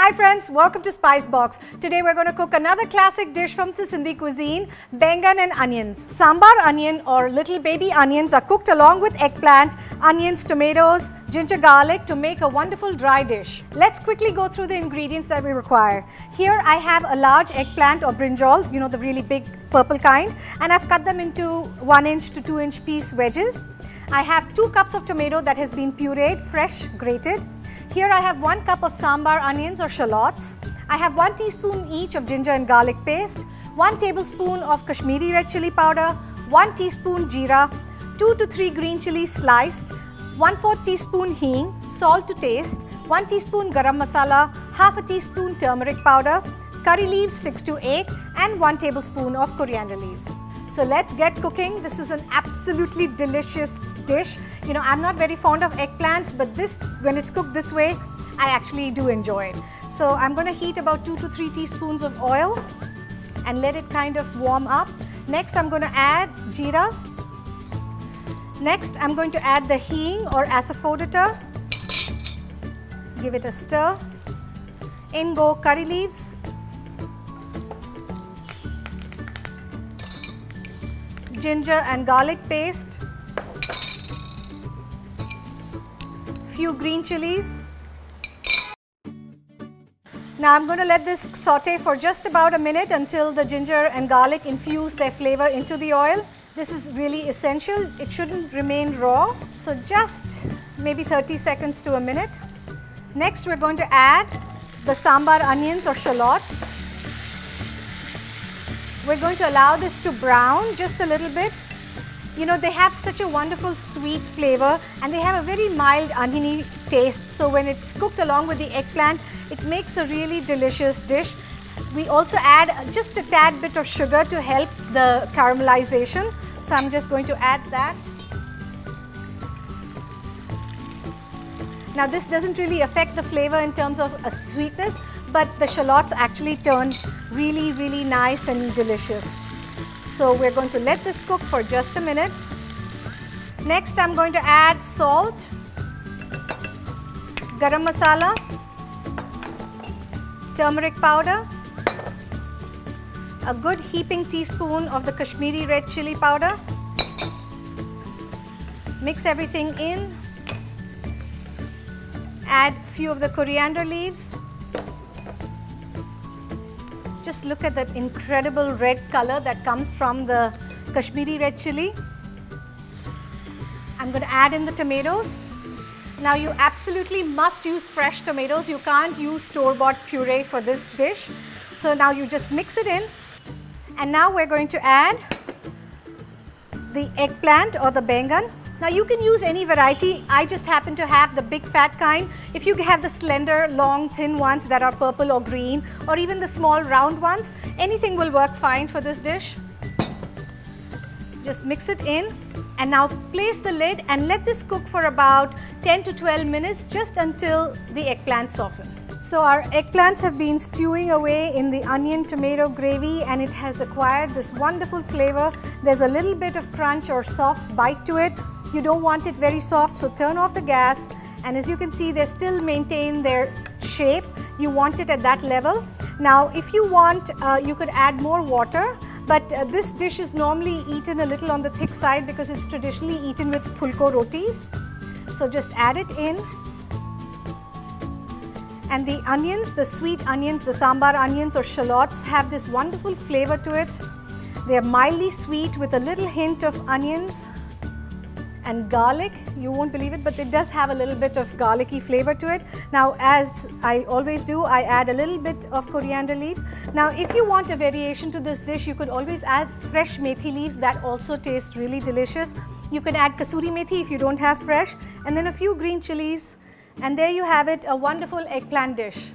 Hi friends, welcome to Spice Box. Today we're going to cook another classic dish from the Sindhi cuisine, bangan and onions. Sambar onion or little baby onions are cooked along with eggplant, onions, tomatoes, ginger garlic to make a wonderful dry dish. Let's quickly go through the ingredients that we require. Here I have a large eggplant or brinjal, you know, the really big purple kind, and I've cut them into 1 inch to 2 inch piece wedges. I have 2 cups of tomato that has been pureed, fresh, grated. Here I have 1 cup of sambar onions or shallots. I have 1 teaspoon each of ginger and garlic paste, 1 tablespoon of Kashmiri red chili powder, 1 teaspoon jeera, 2 to 3 green chilies sliced, 1/4 teaspoon hing, salt to taste, 1 teaspoon garam masala, half a teaspoon turmeric powder, curry leaves 6 to 8 and 1 tablespoon of coriander leaves. So let's get cooking. This is an absolutely delicious dish. You know, I'm not very fond of eggplants, but this, when it's cooked this way, I actually do enjoy it. So I'm going to heat about 2 to 3 teaspoons of oil and let it kind of warm up. Next, I'm going to add jeera. Next, I'm going to add the hing or asafoetida. Give it a stir. In go curry leaves. Ginger and garlic paste, few green chilies. Now I'm going to let this saute for just about a minute until the ginger and garlic infuse their flavor into the oil. This is really essential. It shouldn't remain raw, so just maybe 30 seconds to a minute. Next we're going to add the sambar onions or shallots. We're going to allow this to brown just a little bit. You know, they have such a wonderful sweet flavor and they have a very mild oniony taste. So when it's cooked along with the eggplant, it makes a really delicious dish. We also add just a tad bit of sugar to help the caramelization. So I'm just going to add that. Now this doesn't really affect the flavor in terms of a sweetness, but the shallots actually turn really nice and delicious. So we're going to let this cook for just a minute. Next I'm going to add salt, garam masala, turmeric powder, a good heaping teaspoon of the Kashmiri red chili powder. Mix everything in. Add few of the coriander leaves. Just look at that incredible red color that comes from the Kashmiri red chili. I'm going to add in the tomatoes. Now you absolutely must use fresh tomatoes. You can't use store-bought puree for this dish. So now you just mix it in. And now we're going to add the eggplant or the bangan. Now you can use any variety. I just happen to have the big fat kind. If you have the slender, long, thin ones that are purple or green, or even the small round ones, anything will work fine for this dish. Just mix it in and now place the lid and let this cook for about 10 to 12 minutes just until the eggplants soften. So our eggplants have been stewing away in the onion tomato gravy and it has acquired this wonderful flavor. There's a little bit of crunch or soft bite to it. You don't want it very soft, so turn off the gas, and as you can see, they still maintain their shape. You want it at that level. Now if you want, you could add more water, but this dish is normally eaten a little on the thick side because it's traditionally eaten with pulko rotis. So just add it in. And the onions, the sweet onions, the sambar onions or shallots have this wonderful flavor to it. They are mildly sweet with a little hint of onions and garlic. You won't believe it, but it does have a little bit of garlicky flavor to it. Now, as I always do, I add a little bit of coriander leaves. Now, if you want a variation to this dish, you could always add fresh methi leaves. That also tastes really delicious. You can add kasuri methi if you don't have fresh, and then a few green chilies. And there you have it, a wonderful eggplant dish.